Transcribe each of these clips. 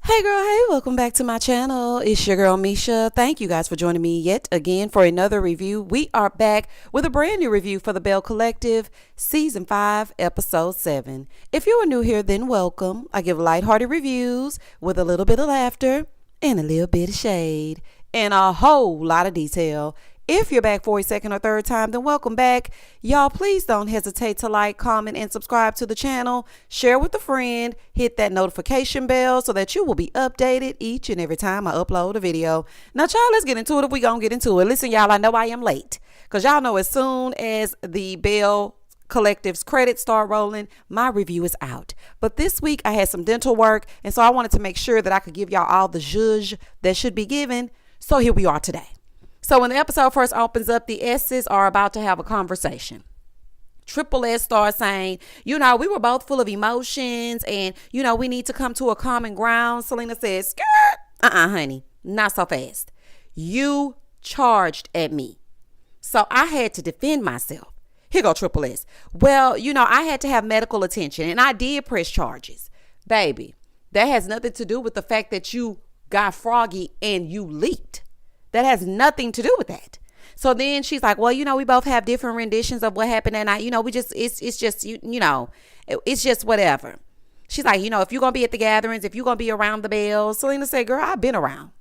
Hey girl, hey, welcome back to my channel. It's your girl Misha. Thank you guys for joining me yet again for another review. We are back with a brand new review for the Belle Collective, Season 5, Episode 7. If you are new here, then welcome. I give lighthearted reviews with a little bit of laughter and a little bit of shade and a whole lot of detail. If you're back for a second or third time, then welcome back. Y'all, please don't hesitate to like, comment, and subscribe to the channel. Share with a friend. Hit that notification bell so that you will be updated each and every time I upload a video. Now, y'all, let's get into it if we gonna get into it. Listen, y'all, I know I am late because y'all know as soon as the Belle Collective's credits start rolling, my review is out. But this week I had some dental work, and so I wanted to make sure that I could give y'all all the zhuzh that should be given. So here we are today. So when the episode first opens up, the S's are about to have a conversation. Triple S starts saying, we were both full of emotions and, we need to come to a common ground. Selena says, skirt. Honey, not so fast. You charged at me. So I had to defend myself. Here go Triple S. Well, I had to have medical attention and I did press charges. Baby, that has nothing to do with the fact that you got froggy and you leaked. That has nothing to do with that. So then she's like, well, we both have different renditions of what happened that night. It's just whatever. She's like, if you're going to be at the gatherings, if you're going to be around the Bells. Selena said, girl, I've been around.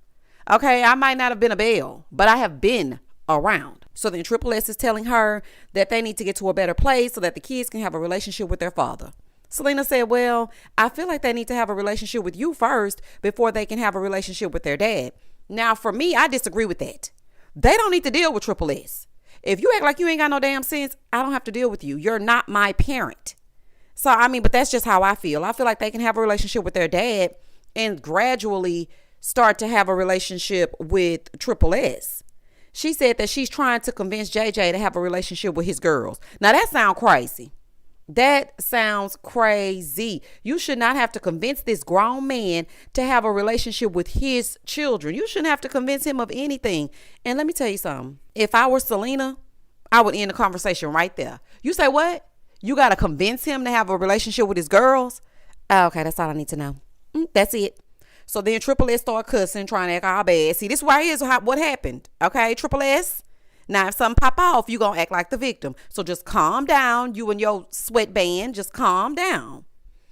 Okay, I might not have been a Belle, but I have been around. So then Triple S is telling her that they need to get to a better place so that the kids can have a relationship with their father. Selena said, well, I feel like they need to have a relationship with you first before they can have a relationship with their dad. Now, for me, I disagree with that. They don't need to deal with Triple S. If you act like you ain't got no damn sense, I don't have to deal with you. You're not my parent. So, but that's just how I feel. I feel like they can have a relationship with their dad and gradually start to have a relationship with Triple S. She said that she's trying to convince JJ to have a relationship with his girls. Now, that sounds crazy. That sounds crazy. You should not have to convince this grown man to have a relationship with his children. You shouldn't have to convince him of anything. And let me tell you something. If I were Selena, I would end the conversation right there. You say what? You got to convince him to have a relationship with his girls? Okay, that's all I need to know. That's it. So then Triple S start cussing, trying to act all bad. See, this right here is what happened. Okay, Triple S? Now, if something pop off, you going to act like the victim. So just calm down. You and your sweatband, just calm down.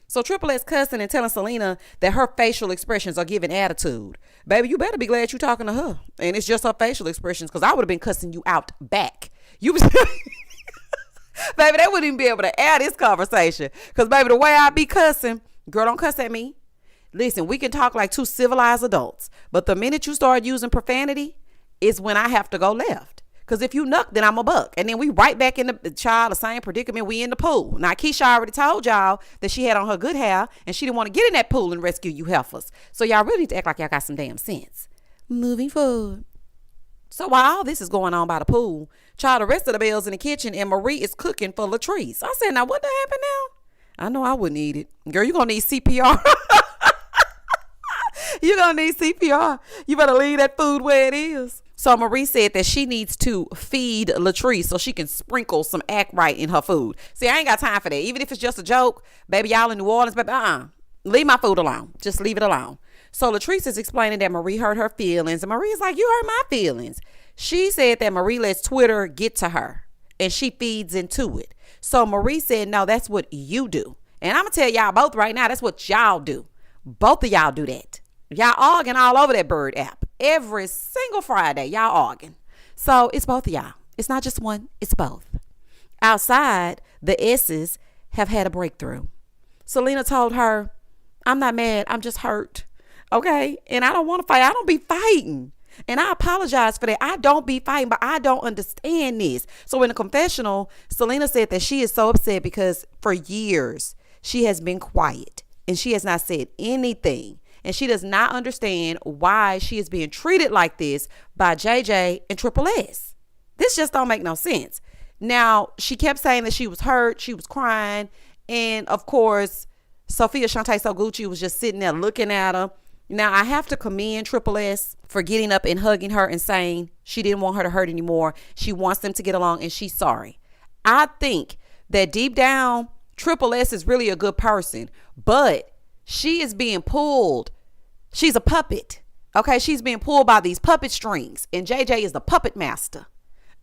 So Triple S cussing and telling Selena that her facial expressions are giving attitude. Baby, you better be glad you talking to her. And it's just her facial expressions because I would have been cussing you out back. You was... Baby, they wouldn't even be able to add this conversation. Because, baby, the way I be cussing, girl, don't cuss at me. Listen, we can talk like two civilized adults. But the minute you start using profanity is when I have to go left. Because if you nuck, then I'm a buck. And then we right back in the same predicament. We in the pool. Now, Keisha already told y'all that she had on her good hair and she didn't want to get in that pool and rescue you heifers. So y'all really need to act like y'all got some damn sense. Moving forward. So while all this is going on by the pool, child, the rest of the Bells in the kitchen and Marie is cooking for Latrice. I said, now what the happened now? I know I wouldn't eat it. Girl, you going to need CPR. You're going to need CPR. You better leave that food where it is. So Marie said that she needs to feed Latrice so she can sprinkle some act right in her food. See, I ain't got time for that. Even if it's just a joke, baby, y'all in New Orleans, baby, leave my food alone. Just leave it alone. So Latrice is explaining that Marie hurt her feelings. And Marie's like, you hurt my feelings. She said that Marie lets Twitter get to her and she feeds into it. So Marie said, no, that's what you do. And I'm going to tell y'all both right now, that's what y'all do. Both of y'all do that. Y'all arguing all over that Bird app. Every single Friday, y'all arguing. So it's both of y'all. It's not just one, it's both. Outside, the S's have had a breakthrough. Selena told her, I'm not mad, I'm just hurt. Okay? And I don't want to fight. I don't be fighting. And I apologize for that. I don't be fighting, but I don't understand this. So in the confessional, Selena said that she is so upset because for years, she has been quiet and she has not said anything. And she does not understand why she is being treated like this by JJ and Triple S. This just don't make no sense. Now, she kept saying that she was hurt. She was crying. And of course, Sophia and So Gucci was just sitting there looking at her. Now, I have to commend Triple S for getting up and hugging her and saying she didn't want her to hurt anymore. She wants them to get along and she's sorry. I think that deep down, Triple S is really a good person, but she is being pulled She's a puppet. Okay, she's being pulled by these puppet strings, and JJ is the puppet master.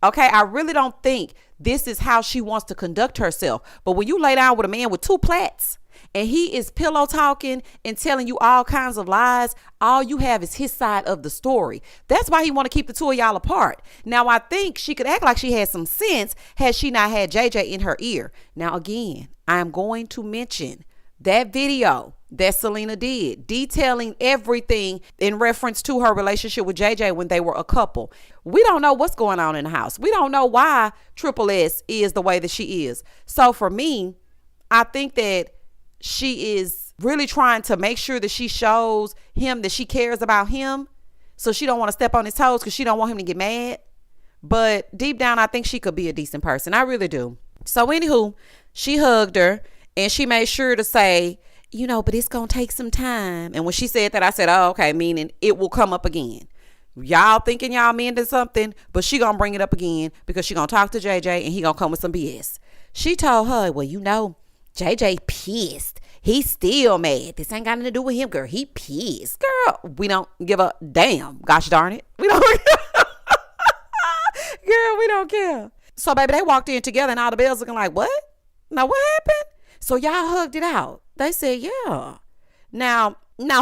Okay, I really don't think this is how she wants to conduct herself. But when you lay down with a man with two plaits and he is pillow talking and telling you all kinds of lies, all you have is his side of the story. That's why he want to keep the two of y'all apart. Now, I think she could act like she had some sense had she not had JJ in her ear. Now, again, I'm going to mention that video that Selena did detailing everything in reference to her relationship with JJ when they were a couple. We don't know what's going on in the house. We don't know why Triple S is the way that she is. So for me, I think that she is really trying to make sure that she shows him that she cares about him. So she don't want to step on his toes because she don't want him to get mad. But deep down, I think she could be a decent person. I really do. So anywho, she hugged her and she made sure to say, you know, but it's going to take some time. And when she said that, I said, oh, okay, meaning it will come up again. Y'all thinking y'all mending something, but she going to bring it up again because she going to talk to JJ and he going to come with some BS. She told her, well, you know, JJ pissed. He's still mad. This ain't got nothing to do with him, girl. He pissed. Girl, we don't give a damn. Gosh darn it. We don't. Girl, we don't care. So, baby, they walked in together and all the bells looking like, what? Now, what happened? So, y'all hugged it out. They said, yeah. Now,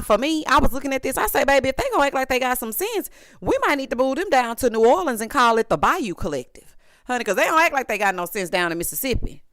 for me, I was looking at this. I say, baby, if they gonna act like they got some sense, we might need to move them down to New Orleans and call it the Bayou Collective. Honey, because they don't act like they got no sense down in Mississippi.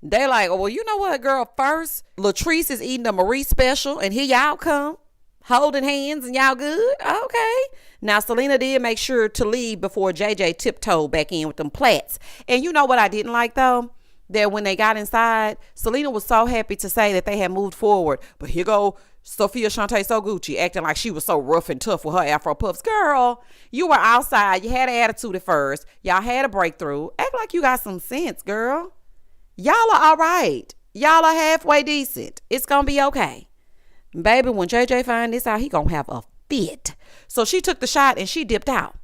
They like, oh, well, you know what, girl? First, Latrice is eating a Marie special, and here y'all come, holding hands, and y'all good? Okay. Now, Selena did make sure to leave before JJ tiptoed back in with them plaits. And you know what I didn't like, though? That when they got inside, Selena was so happy to say that they had moved forward. But here go Sophia and So Gucci acting like she was so rough and tough with her Afro puffs. Girl, you were outside. You had an attitude at first. Y'all had a breakthrough. Act like you got some sense, girl. Y'all are all right. Y'all are halfway decent. It's going to be okay. Baby, when JJ find this out, he going to have a fit. So she took the shot and she dipped out.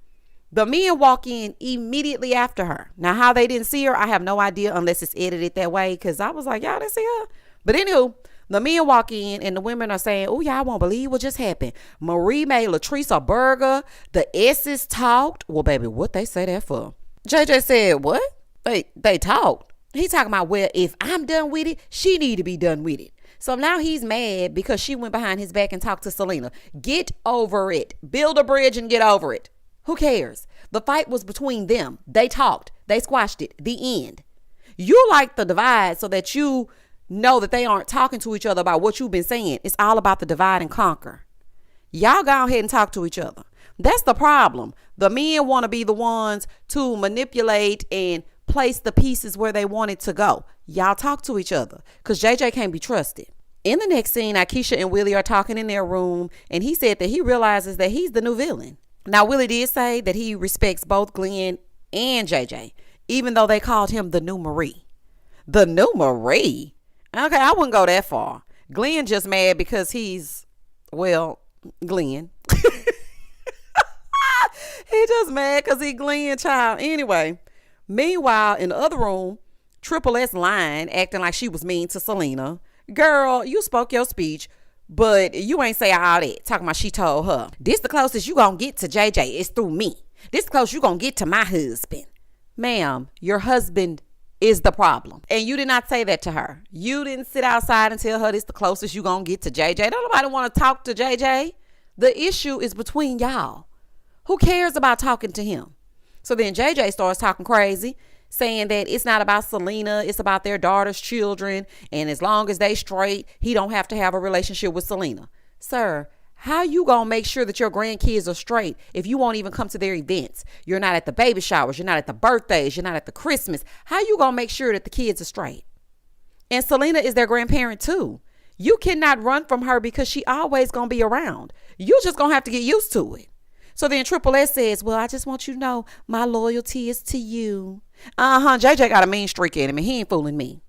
The men walk in immediately after her. Now, how they didn't see her, I have no idea unless it's edited that way. Because I was like, y'all didn't see her. But anywho, the men walk in and the women are saying, oh, y'all won't believe what just happened. Marie made Latrice a burger. The S's talked. Well, baby, what they say that for? JJ said, what? They talked. He talking about, well, if I'm done with it, she need to be done with it. So now he's mad because she went behind his back and talked to Selena. Get over it. Build a bridge and get over it. Who cares? The fight was between them. They talked. They squashed it. The end. You like the divide so that you know that they aren't talking to each other about what you've been saying. It's all about the divide and conquer. Y'all go ahead and talk to each other. That's the problem. The men want to be the ones to manipulate and place the pieces where they want it to go. Y'all talk to each other because JJ can't be trusted. In the next scene, Akeisha and Willie are talking in their room, and he said that he realizes that he's the new villain. Now, Willie did say that he respects both Glenn and JJ, even though they called him the new Marie. The new Marie? Okay, I wouldn't go that far. Glenn just mad because he's, well, Glenn. He just mad because he Glenn, child. Anyway, meanwhile, in the other room, Triple S lying, acting like she was mean to Selena. Girl, you spoke your speech, but you ain't say all that. Talking about she told her. This the closest you gonna get to JJ is through me. This the closest you gonna get to my husband. Ma'am, your husband is the problem. And you did not say that to her. You didn't sit outside and tell her this the closest you gonna get to JJ. Don't nobody want to talk to JJ. The issue is between y'all. Who cares about talking to him? So then JJ starts talking crazy, saying that it's not about Selena, it's about their daughter's children, and as long as they straight, he don't have to have a relationship with Selena. Sir, how you gonna make sure that your grandkids are straight if you won't even come to their events? You're not at the baby showers, you're not at the birthdays, you're not at the Christmas. How you gonna make sure that the kids are straight? And Selena is their grandparent too. You cannot run from her because she always gonna be around. You just gonna have to get used to it. So then Triple S says, well, I just want you to know my loyalty is to you. JJ got a mean streak in him and he ain't fooling me.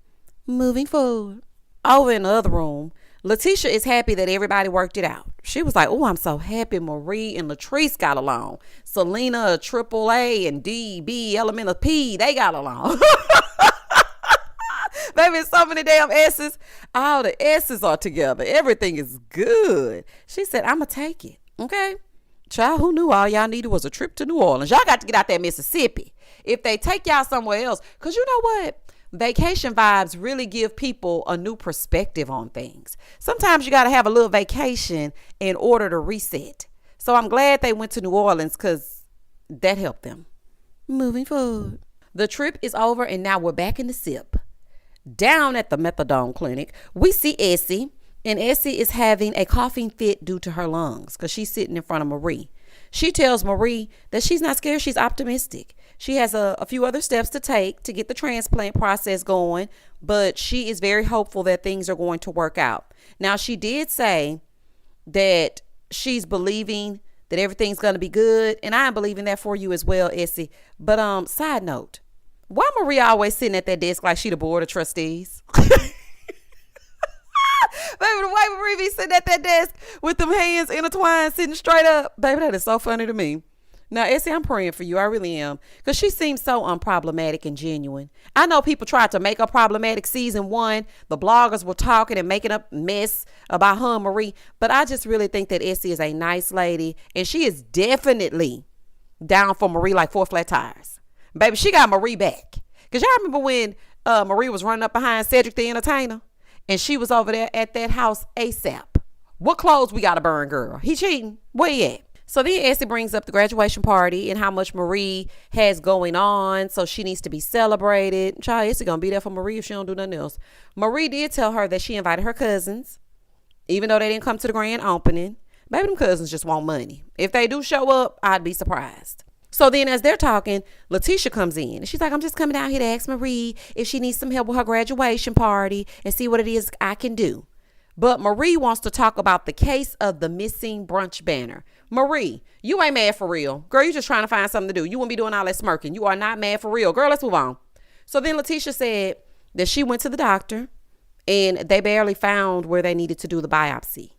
Moving forward. Over in the other room, Letitia is happy that everybody worked it out. She was like, oh, I'm so happy Marie and Latrice got along. Selena, Triple A, and D, B, Element of P, they got along. Baby, so many damn S's. All the S's are together. Everything is good. She said, I'm going to take it. Okay. Child, who knew all y'all needed was a trip to New Orleans? Y'all got to get out there, Mississippi. If they take y'all somewhere else, because you know what? Vacation vibes really give people a new perspective on things. Sometimes you got to have a little vacation in order to reset. So I'm glad they went to New Orleans because that helped them. Moving forward. The trip is over and now we're back in the SIP. Down at the methadone clinic, we see Essie. And Essie is having a coughing fit due to her lungs because she's sitting in front of Marie. She tells Marie that she's not scared. She's optimistic. She has a few other steps to take to get the transplant process going, but she is very hopeful that things are going to work out. Now, she did say that she's believing that everything's going to be good, and I'm believing that for you as well, Essie. But side note, why Marie always sitting at that desk like she the board of trustees? Baby, the way Marie be sitting at that desk with them hands intertwined, sitting straight up. Baby, that is so funny to me. Now, Essie, I'm praying for you. I really am. Because she seems so unproblematic and genuine. I know people tried to make her problematic season 1. The bloggers were talking and making up mess about her and Marie. But I just really think that Essie is a nice lady. And she is definitely down for Marie like 4 flat tires. Baby, she got Marie back. Because y'all remember when Marie was running up behind Cedric the Entertainer? And she was over there at that house ASAP. What clothes we got to burn, girl? He cheating. Where you at? So then Essie brings up the graduation party and how much Marie has going on. So she needs to be celebrated. Child, Essie going to be there for Marie if she don't do nothing else. Marie did tell her that she invited her cousins, even though they didn't come to the grand opening. Baby, them cousins just want money. If they do show up, I'd be surprised. So then as they're talking, Letitia comes in and she's like, I'm just coming down here to ask Marie if she needs some help with her graduation party and see what it is I can do. But Marie wants to talk about the case of the missing brunch banner. Marie, you ain't mad for real. Girl, you just trying to find something to do. You wouldn't be doing all that smirking. You are not mad for real. Girl, let's move on. So then Letitia said that she went to the doctor and they barely found where they needed to do the biopsy.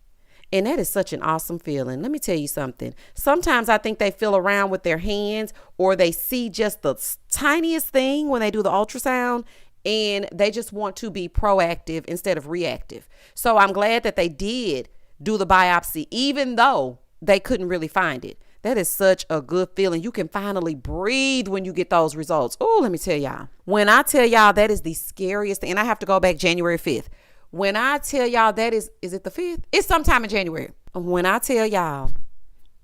And that is such an awesome feeling. Let me tell you something. Sometimes I think they feel around with their hands or they see just the tiniest thing when they do the ultrasound and they just want to be proactive instead of reactive. So I'm glad that they did do the biopsy, even though they couldn't really find it. That is such a good feeling. You can finally breathe when you get those results. Oh, let me tell y'all. When I tell y'all that is the scariest thing, and I have to go back January 5th. When I tell y'all that is it the 5th? It's sometime in January. When I tell y'all,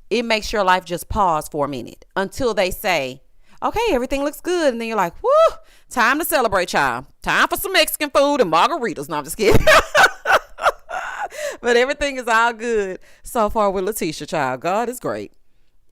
it makes your life just pause for a minute until they say, okay, everything looks good. And then you're like, whoo, time to celebrate, y'all. Time for some Mexican food and margaritas. No, I'm just kidding. But everything is all good so far with Letitia, child. God is great.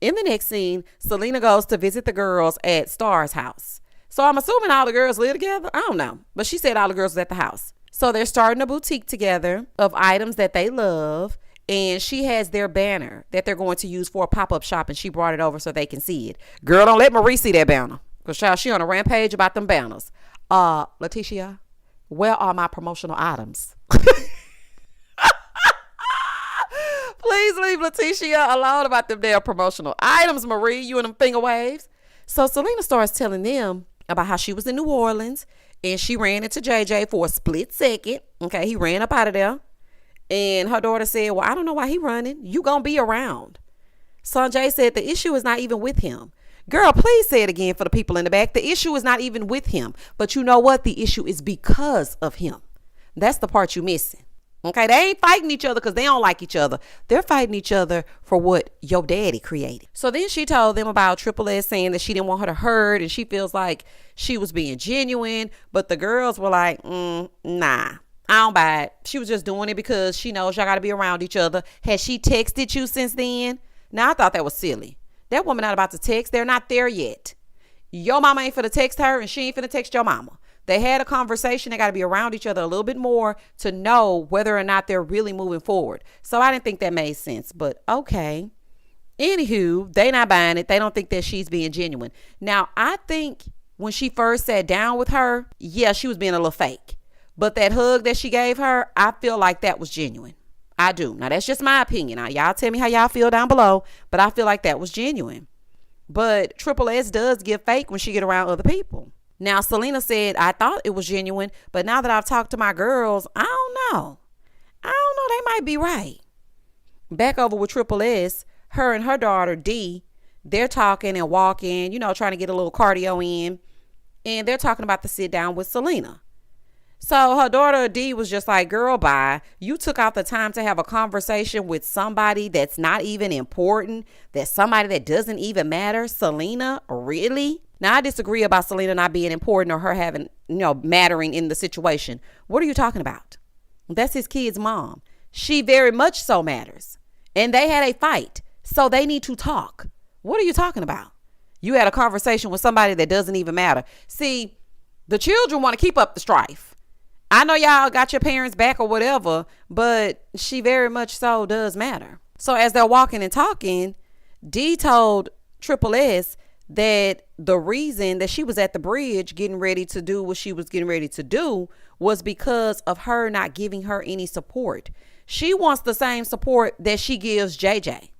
In the next scene, Selena goes to visit the girls at Star's house. So I'm assuming all the girls live together. I don't know. But she said all the girls was at the house. So they're starting a boutique together of items that they love. And she has their banner that they're going to use for a pop-up shop. And she brought it over so they can see it. Girl, don't let Marie see that banner. Because child, she on a rampage about them banners. Letitia, where are my promotional items? Please leave Letitia alone about them damn promotional items, Marie. You and them finger waves. So Selena starts telling them about how she was in New Orleans. And she ran into JJ for a split second. Okay, he ran up out of there. And her daughter said, well, I don't know why he running. You gonna be around. Sanjay said the issue is not even with him. Girl, please say it again for the people in the back. The issue is not even with him. But you know what? The issue is because of him. That's the part you're missing. Okay, they ain't fighting each other because they don't like each other. They're fighting each other for what your daddy created. So then she told them about Triple S saying that she didn't want her to hurt and she feels like she was being genuine. But the girls were like, nah, I don't buy it. She was just doing it because she knows y'all got to be around each other. Has she texted you since then? Now, I thought that was silly. That woman not about to text. They're not there yet. Your mama ain't finna text her and she ain't finna text your mama. They had a conversation. They got to be around each other a little bit more to know whether or not they're really moving forward. So I didn't think that made sense, but okay. Anywho, they not buying it. They don't think that she's being genuine. Now, I think when she first sat down with her, yeah, she was being a little fake. But that hug that she gave her, I feel like that was genuine. I do. Now, that's just my opinion. Now, y'all tell me how y'all feel down below, but I feel like that was genuine. But Triple S does get fake when she get around other people. Now, Selena said, I thought it was genuine, but now that I've talked to my girls, I don't know. They might be right. Back over with Triple S, her and her daughter, D, they're talking and walking, trying to get a little cardio in. And they're talking about the sit down with Selena. So her daughter D was just like, girl, bye. You took out the time to have a conversation with somebody that's not even important, that's somebody that doesn't even matter. Selena, really? Now, I disagree about Selena not being important or her having, mattering in the situation. What are you talking about? That's his kid's mom. She very much so matters. And they had a fight. So they need to talk. What are you talking about? You had a conversation with somebody that doesn't even matter. See, the children want to keep up the strife. I know y'all got your parents back or whatever, but she very much so does matter. So as they're walking and talking, D told Triple S that the reason that she was at the bridge getting ready to do what she was getting ready to do was because of her not giving her any support. She wants the same support that she gives JJ.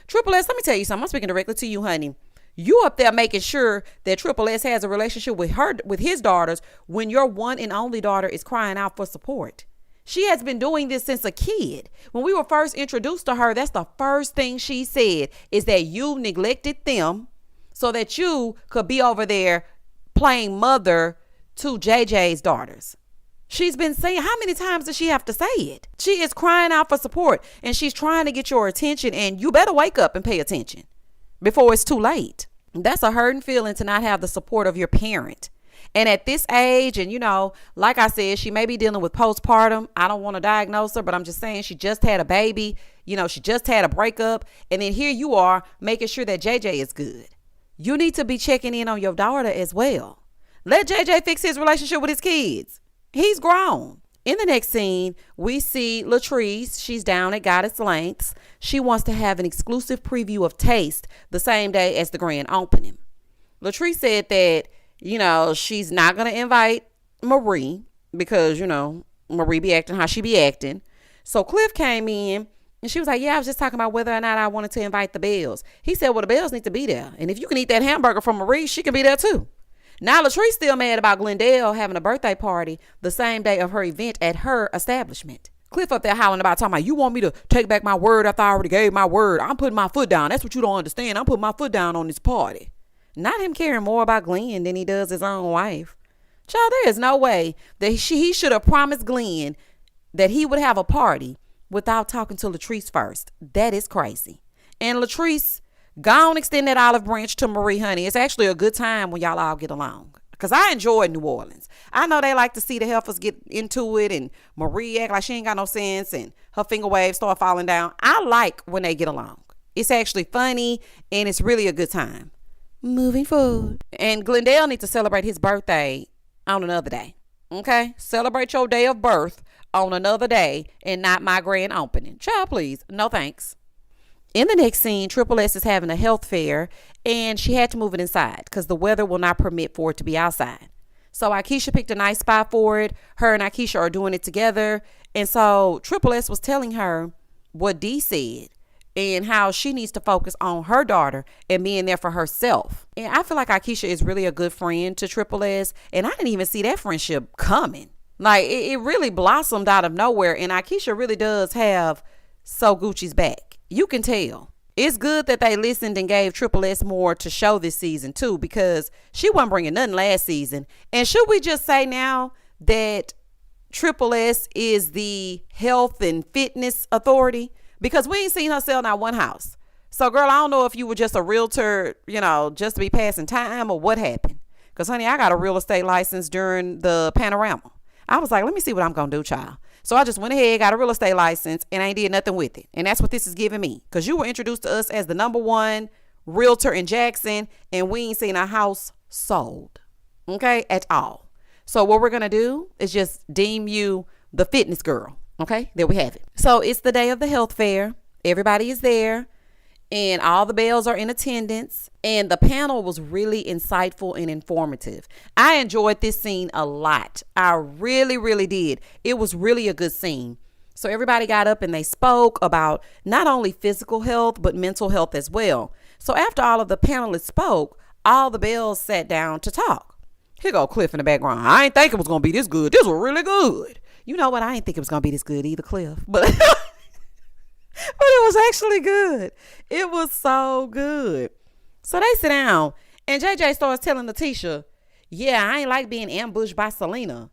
Triple S, let me tell you something. I'm speaking directly to you, honey. You up there making sure that Triple S has a relationship with his daughters when your one and only daughter is crying out for support. She has been doing this since a kid. When we were first introduced to her, that's the first thing she said is that you neglected them so that you could be over there playing mother to JJ's daughters. She's been saying, how many times does she have to say it? She is crying out for support and she's trying to get your attention, and you better wake up and pay attention before it's too late. That's a hurting feeling to not have the support of your parent. And at this age, and like I said, she may be dealing with postpartum. I don't want to diagnose her, but I'm just saying she just had a baby. She just had a breakup. And then here you are making sure that JJ is good. You need to be checking in on your daughter as well. Let JJ fix his relationship with his kids. He's grown. In the next scene, we see Latrice. She's down at Goddess Lengths. She wants to have an exclusive preview of Taste the same day as the grand opening. Latrice said that, she's not going to invite Marie because, Marie be acting how she be acting. So Cliff came in and she was like, yeah, I was just talking about whether or not I wanted to invite the Bells. He said, well, the Bells need to be there. And if you can eat that hamburger from Marie, she can be there too. Now, Latrice still mad about Glendale having a birthday party the same day of her event at her establishment. Cliff up there howling about talking about, you want me to take back my word after I already gave my word. I'm putting my foot down. That's what you don't understand. I'm putting my foot down on this party. Not him caring more about Glenn than he does his own wife. Child, there is no way that he should have promised Glenn that he would have a party without talking to Latrice first. That is crazy. And Latrice, go on, extend that olive branch to Marie, honey. It's actually a good time when y'all all get along. Because I enjoy New Orleans. I know they like to see the heifers get into it and Marie act like she ain't got no sense and her finger waves start falling down. I like when they get along. It's actually funny and it's really a good time. Moving forward. And Glendale needs to celebrate his birthday on another day. Okay? Celebrate your day of birth on another day and not my grand opening. Child, please. No thanks. In the next scene, Triple S is having a health fair and she had to move it inside because the weather will not permit for it to be outside. So Akeisha picked a nice spot for it. Her and Akeisha are doing it together. And so Triple S was telling her what D said and how she needs to focus on her daughter and being there for herself. And I feel like Akeisha is really a good friend to Triple S. And I didn't even see that friendship coming. Like it really blossomed out of nowhere. And Akeisha really does have So Gucci's back. You can tell. It's good that they listened and gave Triple S more to show this season too, because she wasn't bringing nothing last season. And should we just say now that Triple S is the health and fitness authority? Because we ain't seen her sell not one house. So girl, I don't know if you were just a realtor, just to be passing time or what happened. Because honey, I got a real estate license during the panorama. I was like, let me see what I'm going to do, child. So I just went ahead, got a real estate license, and I ain't did nothing with it. And that's what this is giving me. Because you were introduced to us as the #1 realtor in Jackson, and we ain't seen a house sold. Okay? At all. So what we're going to do is just deem you the fitness girl. Okay? There we have it. So it's the day of the health fair. Everybody is there. And all the Bells are in attendance. And the panel was really insightful and informative. I enjoyed this scene a lot. I really, really did. It was really a good scene. So everybody got up and they spoke about not only physical health, but mental health as well. So after all of the panelists spoke, all the Bells sat down to talk. Here go Cliff in the background. I ain't think it was going to be this good. This was really good. You know what? I ain't think it was going to be this good either, Cliff. But but it was actually good. It was so good. So they sit down and JJ starts telling Letitia, yeah, I ain't like being ambushed by Selena.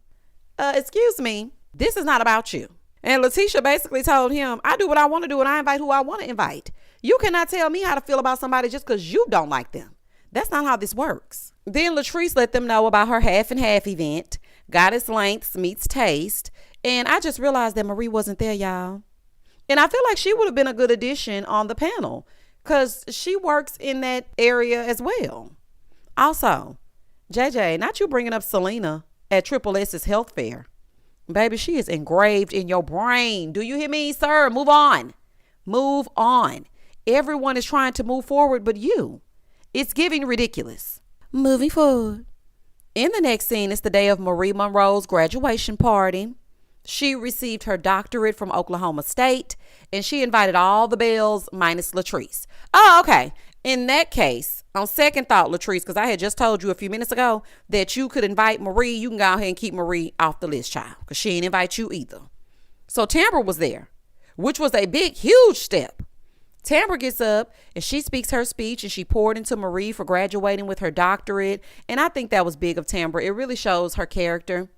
Excuse me. This is not about you. And Letitia basically told him, I do what I want to do and I invite who I want to invite. You cannot tell me how to feel about somebody just because you don't like them. That's not how this works. Then Latrice let them know about her half and half event, Goddess Lengths meets Taste. And I just realized that Marie wasn't there, y'all. And I feel like she would have been a good addition on the panel because she works in that area as well. Also, JJ, not you bringing up Selena at Triple S's health fair. Baby, she is engraved in your brain. Do you hear me, sir? Move on. Move on. Everyone is trying to move forward but you. It's giving ridiculous. Moving forward. In the next scene, it's the day of Marie Monroe's graduation party. She received her doctorate from Oklahoma State, and she invited all the Bells minus Latrice. Oh, okay. In that case, on second thought, Latrice, because I had just told you a few minutes ago that you could invite Marie. You can go ahead and keep Marie off the list, child, because she ain't invite you either. So Tambra was there, which was a big, huge step. Tambra gets up and she speaks her speech and she poured into Marie for graduating with her doctorate. And I think that was big of Tambra. It really shows her character.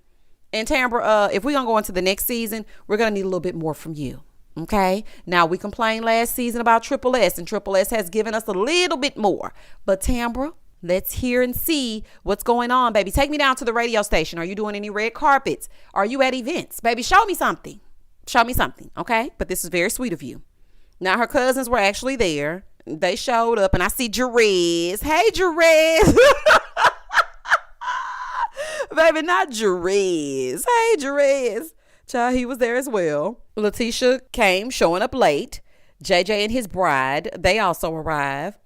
And Tambra, if we're going to go into the next season, we're going to need a little bit more from you. Okay. Now, we complained last season about Triple S, and Triple S has given us a little bit more. But Tambra, let's hear and see what's going on, baby. Take me down to the radio station. Are you doing any red carpets? Are you at events? Baby, show me something. Show me something. Okay. But this is very sweet of you. Now, her cousins were actually there. They showed up, and I see Jerez. Hey, Jerez. Baby, not Jerez. Hey, Jerez. Child, he was there as well. Letitia came, showing up late. JJ and his bride, they also arrived.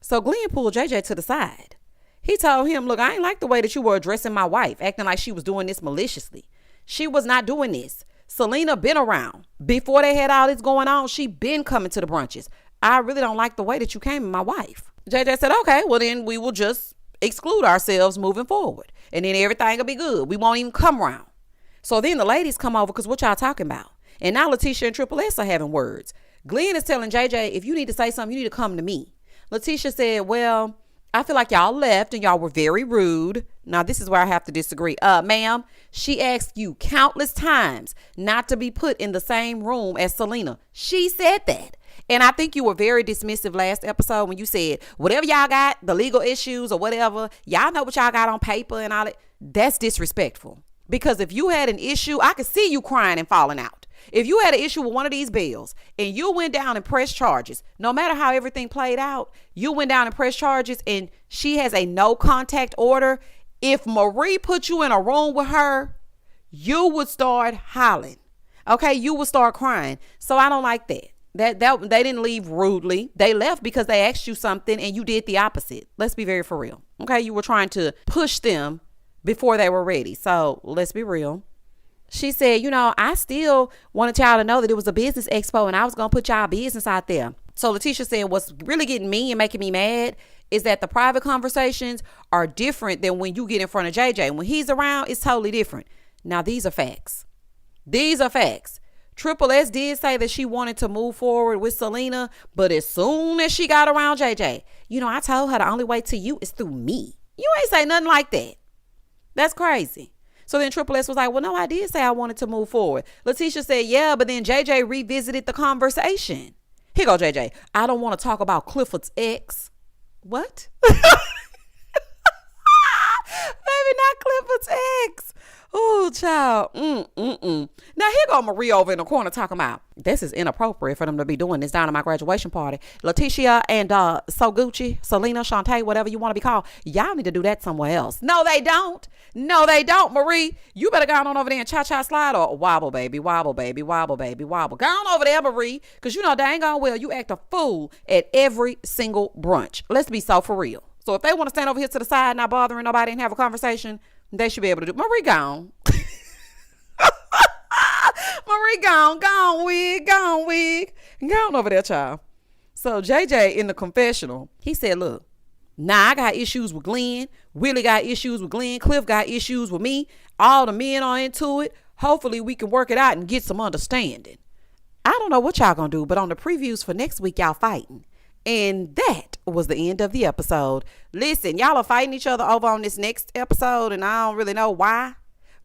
So Glenn pulled JJ to the side. He told him, look, I ain't like the way that you were addressing my wife, acting like she was doing this maliciously. She was not doing this. Selena been around. Before they had all this going on, she been coming to the brunches. I really don't like the way that you came at my wife. JJ said, okay, well then we will just exclude ourselves moving forward. And then everything will be good. We won't even come around. So then the ladies come over because what y'all talking about? And now Letitia and Triple S are having words. Glenn is telling JJ, if you need to say something, you need to come to me. Letitia said, well, I feel like y'all left and y'all were very rude. Now, this is where I have to disagree. Ma'am, she asked you countless times not to be put in the same room as Selena. She said that. And I think you were very dismissive last episode when you said, whatever y'all got, the legal issues or whatever, y'all know what y'all got on paper and all that. That's disrespectful. Because if you had an issue, I could see you crying and falling out. If you had an issue with one of these bills and you went down and pressed charges, no matter how everything played out, you went down and pressed charges and she has a no contact order. If Marie put you in a room with her, you would start hollering. Okay, you would start crying. So I don't like that. That they didn't leave rudely. They left because they asked you something and you did the opposite. Let's be very for real. Okay, you were trying to push them before they were ready. So let's be real. She said, I still wanted y'all to know that it was a business expo and I was going to put y'all business out there. So Letitia said, what's really getting me and making me mad is that the private conversations are different than when you get in front of JJ. When he's around, it's totally different. Now, these are facts. These are facts. Triple S did say that she wanted to move forward with Selena, but as soon as she got around JJ, I told her the only way to you is through me. You ain't say nothing like that. That's crazy. So then Triple S was like, well, no, I did say I wanted to move forward. Letitia said, yeah, but then JJ revisited the conversation. Here go, JJ. I don't want to talk about Clifford's ex. What? Baby, not Clifford's ex. Oh, child. Now, here go Marie over in the corner talking about, this is inappropriate for them to be doing this down at my graduation party. Letitia and So Gucci, Selena, Shantae, whatever you want to be called, y'all need to do that somewhere else. No, they don't. No, they don't, Marie. You better go on over there and cha-cha slide or wobble, baby, wobble, baby, wobble, baby, wobble. Go on over there, Marie, because dang on well, you act a fool at every single brunch. Let's be so for real. So if they want to stand over here to the side, not bothering nobody and have a conversation, they should be able to do. Marie gone. Marie gone. Gone, wig. Gone, wig. Gone over there, child. So JJ in the confessional, he said, look, Now I got issues with Glenn. Willie got issues with Glenn. Cliff got issues with me. All the men are into it. Hopefully we can work it out and get some understanding. I don't know what y'all gonna do, but on the previews for next week, y'all fighting. And that was the end of the episode. Listen, y'all are fighting each other over on this next episode, and I don't really know why.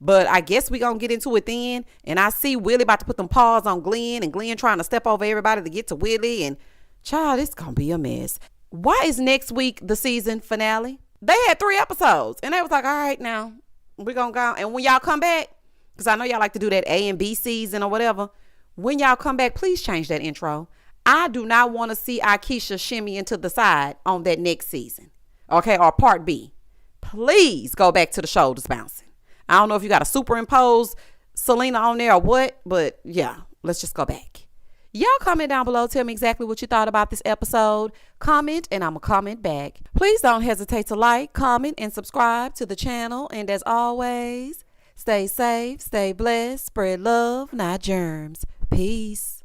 But I guess we gonna get into it then. And I see Willie about to put them paws on Glenn, and Glenn trying to step over everybody to get to Willie. And child, it's gonna be a mess. Why is next week the season finale? They had 3 episodes, and they was like, all right, now we're gonna go. And when y'all come back, because I know y'all like to do that A and B season or whatever, when y'all come back, please change that intro. I do not want to see Akeisha shimmy into the side on that next season. Okay, or part B. Please go back to the shoulders bouncing. I don't know if you got to superimpose Selena on there or what, but yeah, let's just go back. Y'all comment down below. Tell me exactly what you thought about this episode. Comment and I'm going to comment back. Please don't hesitate to like, comment, and subscribe to the channel. And as always, stay safe, stay blessed, spread love, not germs. Peace.